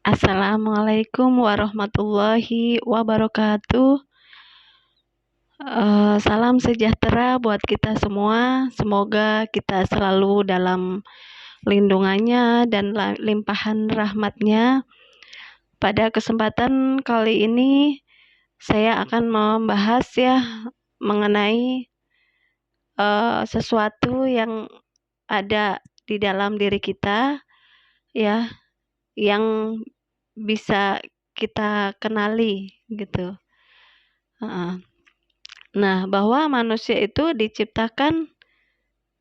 Assalamualaikum warahmatullahi wabarakatuh. Salam sejahtera buat kita semua. Semoga kita selalu dalam lindungannya dan limpahan rahmatnya. Pada kesempatan kali ini, saya akan membahas mengenai sesuatu yang ada di dalam diri kita, ya, yang bisa kita kenali gitu. Nah, bahwa manusia itu diciptakan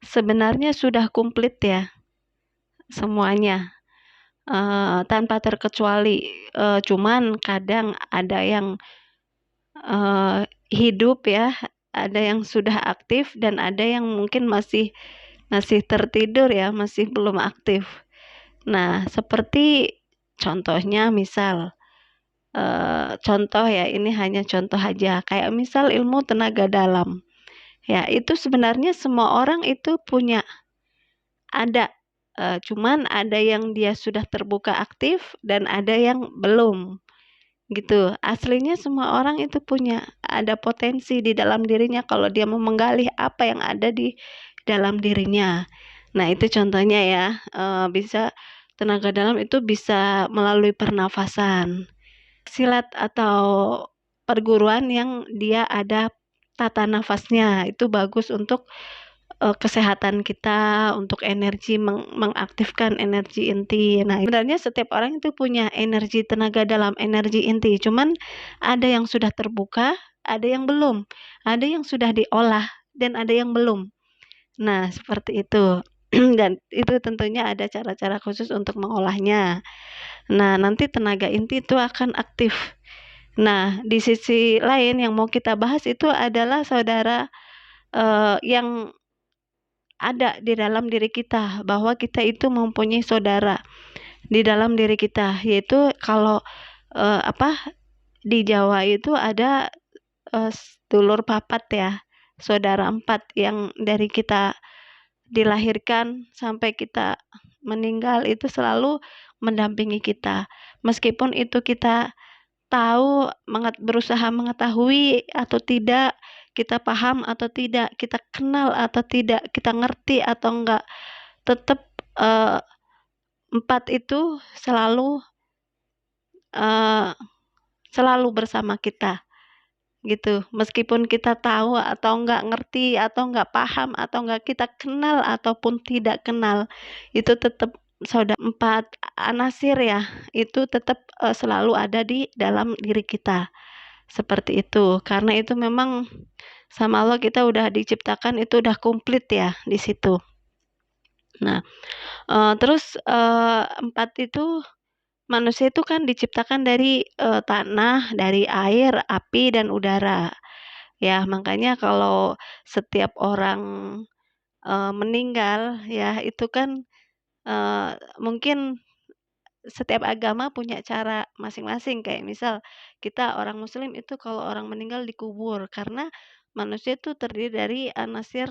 sebenarnya sudah komplit ya, semuanya, tanpa terkecuali, cuman kadang ada yang, hidup ya, ada yang sudah aktif dan ada yang mungkin masih masih tertidur ya, masih belum aktif. Nah, seperti contohnya misal, contoh ya, ini hanya contoh aja, kayak misal ilmu tenaga dalam. Ya, itu sebenarnya semua orang itu punya, ada, cuman ada yang dia sudah terbuka aktif dan ada yang belum, gitu. Aslinya semua orang itu punya, ada potensi di dalam dirinya kalau dia mau menggali apa yang ada di dalam dirinya. Nah, itu contohnya ya, bisa tenaga dalam itu bisa melalui pernafasan. Silat atau perguruan yang dia ada tata nafasnya, itu bagus untuk kesehatan kita, untuk energi mengaktifkan energi inti. Nah, sebenarnya setiap orang itu punya energi tenaga dalam, energi inti. Cuman ada yang sudah terbuka, ada yang belum. Ada yang sudah diolah dan ada yang belum. Nah, seperti itu. Dan itu tentunya ada cara-cara khusus untuk mengolahnya. Nah, nanti tenaga inti itu akan aktif. Nah, di sisi lain yang mau kita bahas itu adalah saudara, yang ada di dalam diri kita, bahwa kita itu mempunyai saudara di dalam diri kita, yaitu kalau di Jawa itu ada dulur papat ya, saudara empat yang dari kita dilahirkan sampai kita meninggal itu selalu mendampingi kita. Meskipun itu kita tahu, berusaha mengetahui atau tidak, kita paham atau tidak, kita kenal atau tidak, kita ngerti atau enggak, tetap empat itu uh, selalu bersama kita gitu. Meskipun kita tahu atau enggak ngerti atau enggak paham atau enggak kita kenal ataupun tidak kenal, itu tetap saudara. Empat anasir ya, itu tetap selalu ada di dalam diri kita. Seperti itu. Karena itu memang sama Allah kita udah diciptakan itu udah komplit ya di situ. Nah, terus empat itu manusia itu kan diciptakan dari tanah, dari air, api, dan udara. Ya, makanya kalau setiap orang meninggal ya itu kan mungkin setiap agama punya cara masing-masing. Kayak misal kita orang muslim itu kalau orang meninggal dikubur karena manusia itu terdiri dari anasir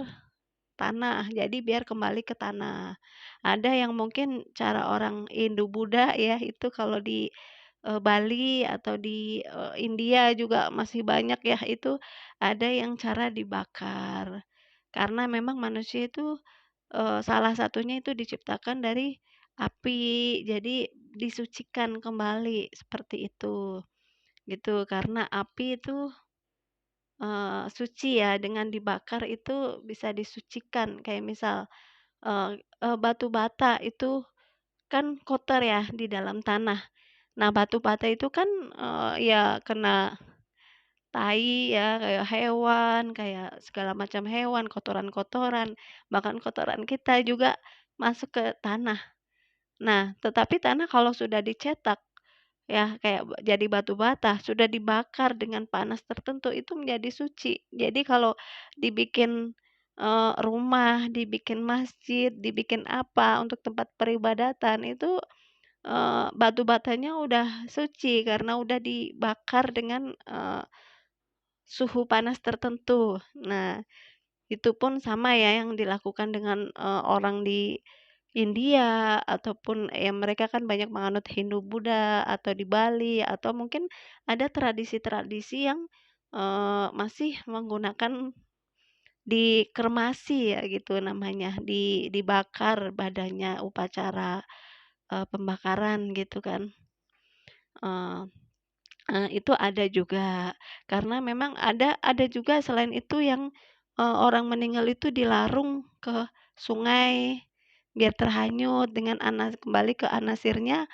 tanah, jadi biar kembali ke tanah. Ada yang mungkin cara orang Hindu-Buddha ya, itu kalau di Bali atau di India juga masih banyak ya, itu ada yang cara dibakar. Karena memang manusia itu salah satunya itu diciptakan dari api, jadi disucikan kembali seperti itu, gitu. Karena api itu suci ya, dengan dibakar itu bisa disucikan. Kayak misal, batu bata itu kan kotor ya di dalam tanah. Nah, batu bata itu kan, ya kena tai ya, kayak hewan, kayak segala macam hewan, kotoran-kotoran, bahkan kotoran kita juga masuk ke tanah. Nah, tetapi tanah kalau sudah dicetak ya, kayak jadi batu bata, sudah dibakar dengan panas tertentu, itu menjadi suci. Jadi kalau dibikin, rumah, dibikin masjid, dibikin apa, untuk tempat peribadatan, itu, batu batanya udah suci karena udah dibakar dengan, suhu panas tertentu. Nah, itu pun sama ya yang dilakukan dengan, orang di India ataupun ya mereka kan banyak menganut Hindu Buddha atau di Bali atau mungkin ada tradisi-tradisi yang, masih menggunakan dikremasi ya gitu namanya, dibakar badannya, upacara, pembakaran gitu kan, eee itu ada juga. Karena memang ada juga selain itu yang, orang meninggal itu dilarung ke sungai biar terhanyut dengan kembali ke anasirnya,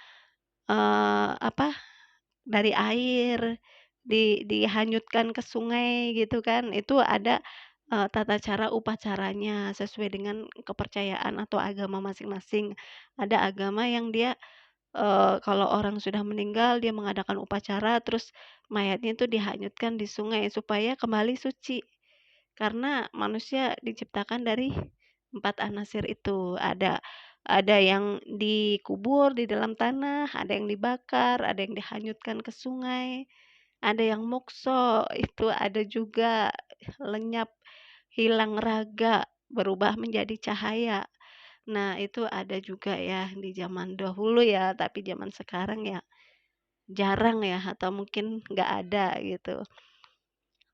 apa, dari air, dihanyutkan ke sungai gitu kan. Itu ada, tata cara upacaranya sesuai dengan kepercayaan atau agama masing-masing. Ada agama yang dia kalau orang sudah meninggal dia mengadakan upacara terus mayatnya itu dihanyutkan di sungai supaya kembali suci. Karena manusia diciptakan dari 4 anasir itu. Ada yang dikubur di dalam tanah, ada yang dibakar, ada yang dihanyutkan ke sungai, ada yang mokso, itu ada juga lenyap, hilang raga, berubah menjadi cahaya. Nah, itu ada juga ya di zaman dahulu ya, tapi zaman sekarang ya jarang ya atau mungkin nggak ada gitu.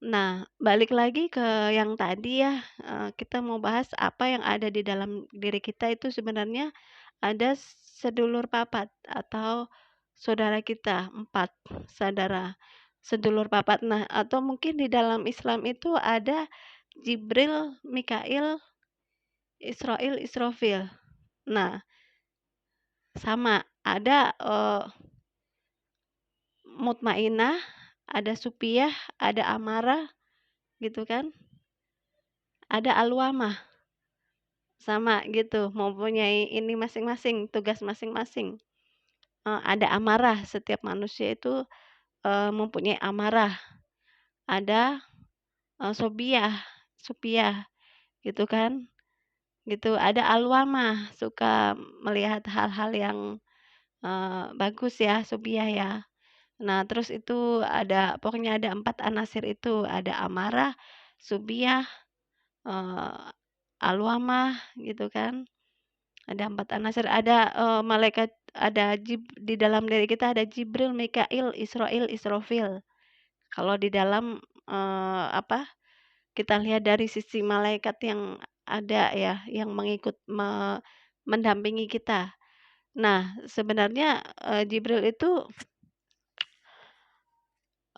Nah, balik lagi ke yang tadi ya, kita mau bahas apa yang ada di dalam diri kita itu sebenarnya ada sedulur papat atau saudara kita, 4 saudara, sedulur papat. Nah, atau mungkin di dalam Islam itu ada Jibril, Mikail, Israil, Israfil. Nah, sama, ada, mutmainah, ada sufiyah, ada amarah, gitu kan, ada alwamah, sama gitu, mempunyai ini masing-masing, tugas masing-masing. Ada amarah, setiap manusia itu, mempunyai amarah, ada, sobiyah, sufiyah, gitu kan, gitu. Ada alwamah, suka melihat hal-hal yang, bagus ya, sufiyah ya. Nah, terus itu ada pokoknya ada 4 anasir itu, ada amarah, sufiyah, eee, alwamah gitu kan. Ada 4 anasir, ada, malaikat ada di dalam diri kita ada Jibril, Mikail, Israil, Israfil. Kalau di dalam, apa, kita lihat dari sisi malaikat yang ada ya, yang mendampingi kita. Nah, sebenarnya, Jibril itu,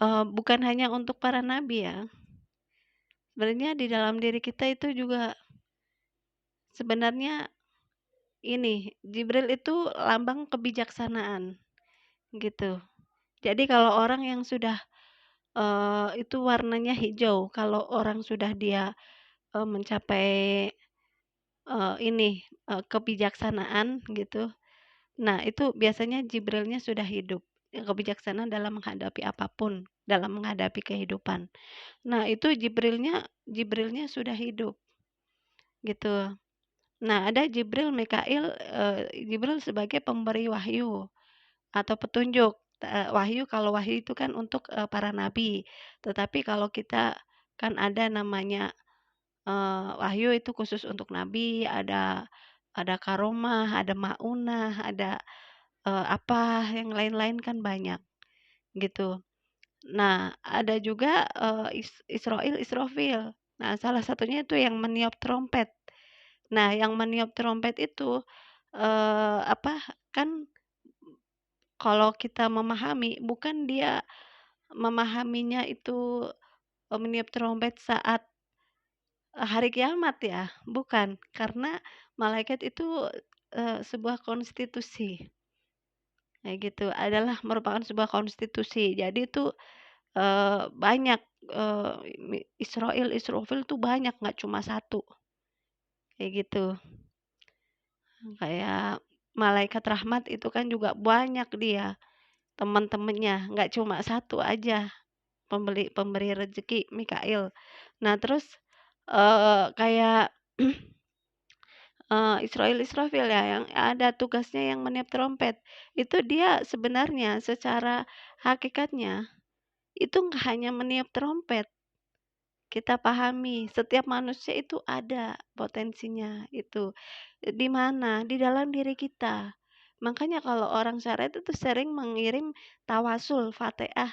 bukan hanya untuk para nabi ya. Sebenarnya di dalam diri kita itu juga sebenarnya ini, Jibril itu lambang kebijaksanaan, gitu. Jadi kalau orang yang sudah, itu warnanya hijau, kalau orang sudah dia, mencapai, ini, kebijaksanaan gitu, nah itu biasanya Jibrilnya sudah hidup, kebijaksanaan dalam menghadapi apapun, dalam menghadapi kehidupan. Nah itu Jibrilnya sudah hidup, gitu. Nah, ada Jibril, Mikail, Jibril sebagai pemberi wahyu atau petunjuk. Wahyu kalau wahyu itu kan untuk, para nabi, tetapi kalau kita kan ada namanya, wahyu itu khusus untuk nabi, ada karomah, ada maunah, ada, apa, yang lain-lain kan banyak, gitu. Nah, ada juga, Israil, Israfil. Nah, salah satunya itu yang meniup trompet. Nah, yang meniup trompet itu, apa, kan kalau kita memahami, bukan dia memahaminya itu, meniup trompet saat, hari kiamat ya, bukan. Karena malaikat itu, sebuah konstitusi, kayak gitu, adalah merupakan sebuah konstitusi. Jadi itu, banyak, Israil, Israfil tuh banyak, nggak cuma satu, kayak gitu. Kayak malaikat rahmat itu kan juga banyak dia, teman-temannya, nggak cuma satu aja, pemberi rezeki, Mikail. Nah terus, kayak, Israil, Israfil ya, yang ada tugasnya yang meniup trompet. Itu dia sebenarnya secara hakikatnya, itu nggak hanya meniup trompet, kita pahami setiap manusia itu ada potensinya itu. Di mana? Di dalam diri kita. Makanya kalau orang syariat itu sering mengirim tawasul, Fatihah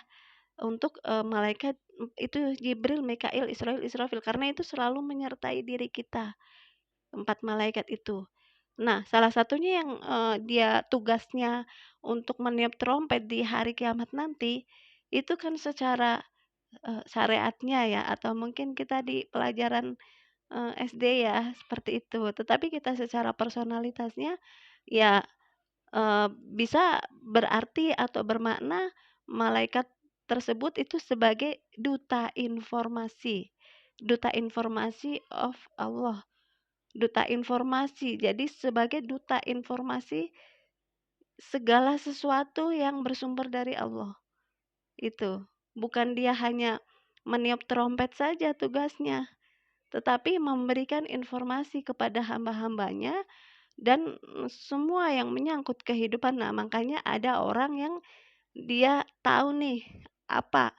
untuk, malaikat, itu Jibril, Mikail, Israfil karena itu selalu menyertai diri kita, 4 malaikat itu. Nah, salah satunya yang, dia tugasnya untuk meniup trompet di hari kiamat nanti, itu kan secara, syariatnya ya atau mungkin kita di pelajaran, SD ya seperti itu. Tetapi kita secara personalitasnya ya, bisa berarti atau bermakna malaikat tersebut itu sebagai duta informasi of Allah, duta informasi. Jadi sebagai duta informasi segala sesuatu yang bersumber dari Allah, itu. Bukan dia hanya meniup trompet saja tugasnya, tetapi memberikan informasi kepada hamba-hambanya dan, semua yang menyangkut kehidupan. Nah, makanya ada orang yang dia tahu nih apa,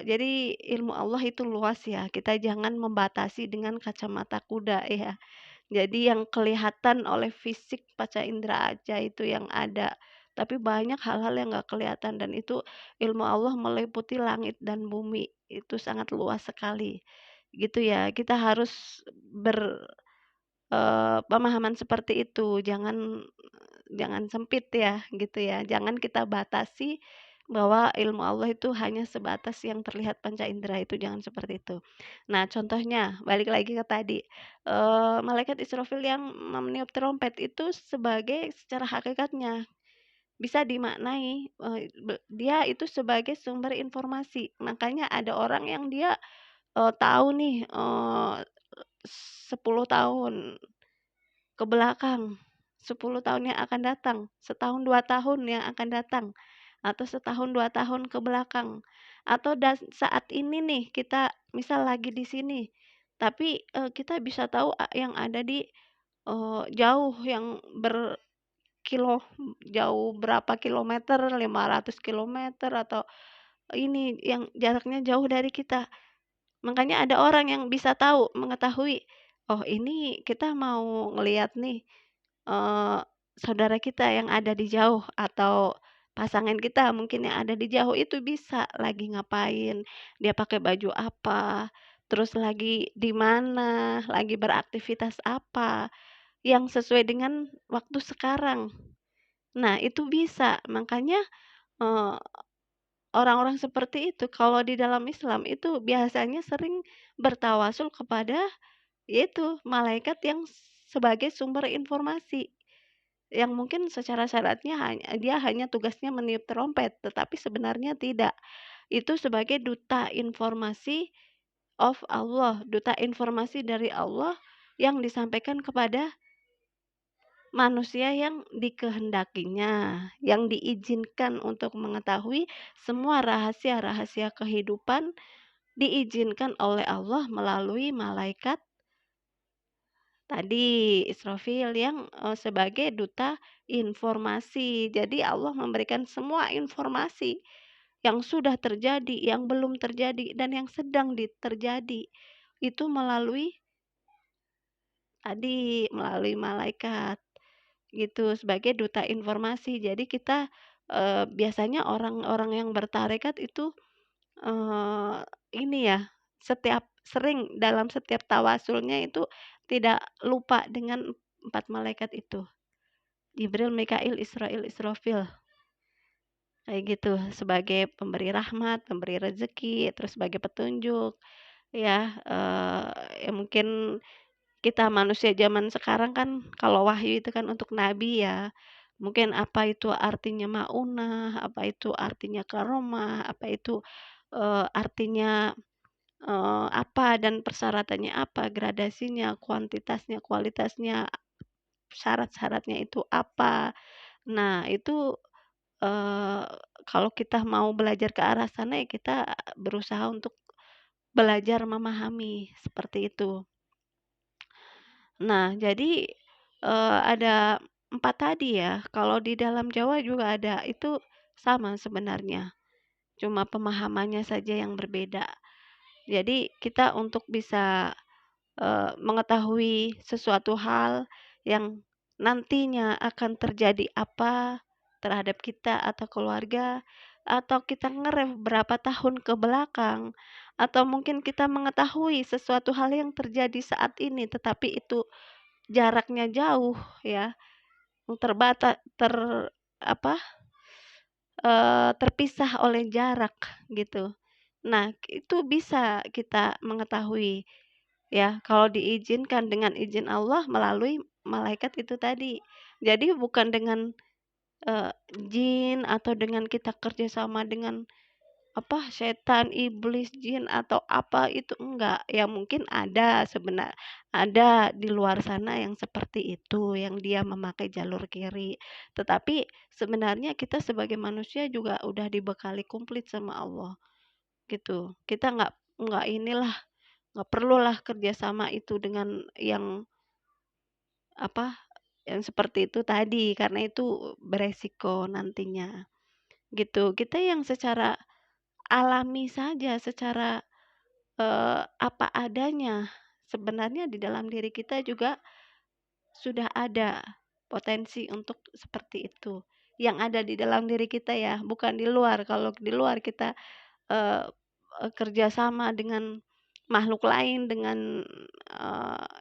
jadi ilmu Allah itu luas ya, kita jangan membatasi dengan kacamata kuda ya. Jadi yang kelihatan oleh fisik panca indera aja itu yang ada, tapi banyak hal-hal yang nggak kelihatan dan itu ilmu Allah meliputi langit dan bumi, itu sangat luas sekali, gitu ya. Kita harus pemahaman seperti itu, jangan jangan sempit ya, gitu ya. Jangan kita batasi bahwa ilmu Allah itu hanya sebatas yang terlihat panca indera itu, jangan seperti itu. Nah, contohnya balik lagi ke tadi, malaikat Israfil yang meniup trompet itu sebagai secara hakikatnya bisa dimaknai, dia itu sebagai sumber informasi. Makanya ada orang yang dia, tahu nih, 10 tahun ke belakang, 10 tahun yang akan datang, setahun 2 tahun yang akan datang, atau setahun 2 tahun ke belakang, atau saat ini nih kita misal lagi di sini, tapi, kita bisa tahu yang ada di, jauh yang jauh berapa kilometer, 500 kilometer atau ini yang jaraknya jauh dari kita. Makanya ada orang yang bisa mengetahui, "Oh ini kita mau ngelihat nih Eee, saudara kita yang ada di jauh atau pasangan kita mungkin yang ada di jauh itu bisa lagi ngapain, dia pakai baju apa, terus lagi di mana, lagi beraktivitas apa, yang sesuai dengan waktu sekarang. Nah, itu bisa. Makanya, eee, orang-orang seperti itu kalau di dalam Islam itu biasanya sering bertawasul kepada yaitu malaikat yang sebagai sumber informasi. Yang mungkin secara syaratnya dia hanya tugasnya meniup trompet, tetapi sebenarnya tidak. Itu sebagai duta informasi of Allah, duta informasi dari Allah yang disampaikan kepada manusia yang dikehendakinya, yang diizinkan untuk mengetahui semua rahasia-rahasia kehidupan, diizinkan oleh Allah melalui malaikat tadi, Israfil yang, sebagai duta informasi. Jadi Allah memberikan semua informasi yang sudah terjadi, yang belum terjadi, dan yang sedang terjadi. Itu melalui malaikat, gitu, sebagai duta informasi. Jadi kita, biasanya orang-orang yang bertarekat itu, eee, ini ya, dalam setiap tawasulnya itu tidak lupa dengan 4 malaikat itu, Jibril, Mikail, Israfil, kayak gitu. Sebagai pemberi rahmat, pemberi rezeki, terus sebagai petunjuk ya, ya mungkin kita manusia zaman sekarang kan kalau wahyu itu kan untuk nabi ya, mungkin apa itu artinya maunah, apa itu artinya karomah, apa itu, artinya apa dan persyaratannya apa, gradasinya, kuantitasnya, kualitasnya, syarat-syaratnya itu apa. Nah itu, eee, kalau kita mau belajar ke arah sana ya kita berusaha untuk belajar memahami, seperti itu. Nah jadi, ada 4 tadi ya, kalau di dalam Jawa juga ada, itu sama sebenarnya, cuma pemahamannya saja yang berbeda. Jadi kita untuk bisa, mengetahui sesuatu hal yang nantinya akan terjadi apa terhadap kita atau keluarga, atau kita ngeref berapa tahun ke belakang, atau mungkin kita mengetahui sesuatu hal yang terjadi saat ini, tetapi itu jaraknya jauh ya, terbata ter apa, terpisah oleh jarak gitu. Nah, itu bisa kita mengetahui ya, kalau diizinkan dengan izin Allah melalui malaikat itu tadi. Jadi bukan dengan, eee, jin atau dengan kita kerjasama dengan apa, setan, iblis, jin, atau apa itu enggak, ya mungkin ada di luar sana yang seperti itu, yang dia memakai jalur kiri. Tetapi sebenarnya kita sebagai manusia juga udah dibekali komplit sama Allah, gitu. Kita nggak perlulah kerja sama itu dengan yang apa, yang seperti itu tadi, karena itu beresiko nantinya, gitu. Kita yang secara alami saja, secara apa adanya. Sebenarnya di dalam diri kita juga sudah ada potensi untuk seperti itu. Yang ada di dalam diri kita ya, bukan di luar. Kalau di luar kita, eee kerja sama dengan makhluk lain, dengan,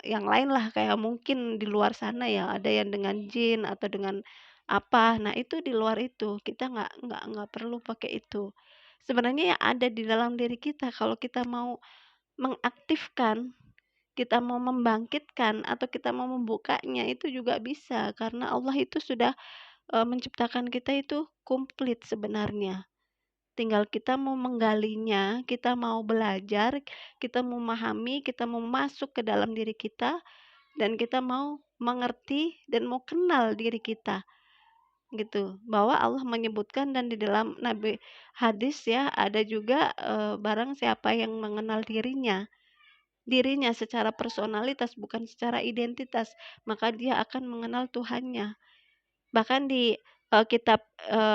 yang lain lah, kayak mungkin di luar sana ya, ada yang dengan jin atau dengan apa. Nah, itu di luar itu, kita nggak perlu pakai itu. Sebenarnya yang ada di dalam diri kita, kalau kita mau mengaktifkan, kita mau membangkitkan, atau kita mau membukanya itu juga bisa, karena Allah itu sudah, menciptakan kita itu komplit sebenarnya. Tinggal kita mau menggalinya, kita mau belajar, kita mau memahami, kita mau masuk ke dalam diri kita, dan kita mau mengerti dan mau kenal diri kita, gitu. Bahwa Allah menyebutkan dan di dalam hadis ya, ada juga, barang siapa yang mengenal dirinya secara personalitas bukan secara identitas, maka dia akan mengenal Tuhannya. Bahkan di, kitab,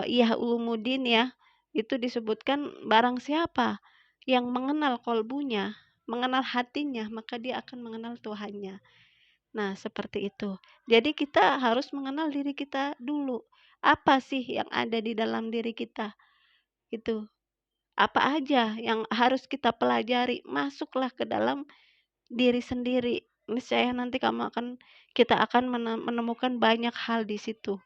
Ihya Ulumuddin ya, itu disebutkan barang siapa yang mengenal kolbunya, mengenal hatinya, maka dia akan mengenal Tuhannya. Nah, seperti itu. Jadi kita harus mengenal diri kita dulu. Apa sih yang ada di dalam diri kita, gitu. Apa aja yang harus kita pelajari, masuklah ke dalam diri sendiri. Niscaya nanti kita akan menemukan banyak hal di situ.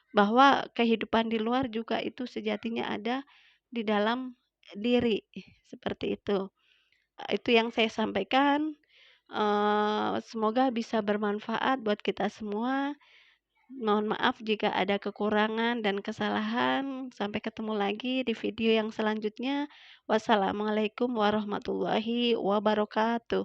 Bahwa kehidupan di luar juga itu sejatinya ada di dalam diri, seperti itu. Itu yang saya sampaikan, semoga bisa bermanfaat buat kita semua. Mohon maaf jika ada kekurangan dan kesalahan. Sampai ketemu lagi di video yang selanjutnya. Wassalamualaikum warahmatullahi wabarakatuh.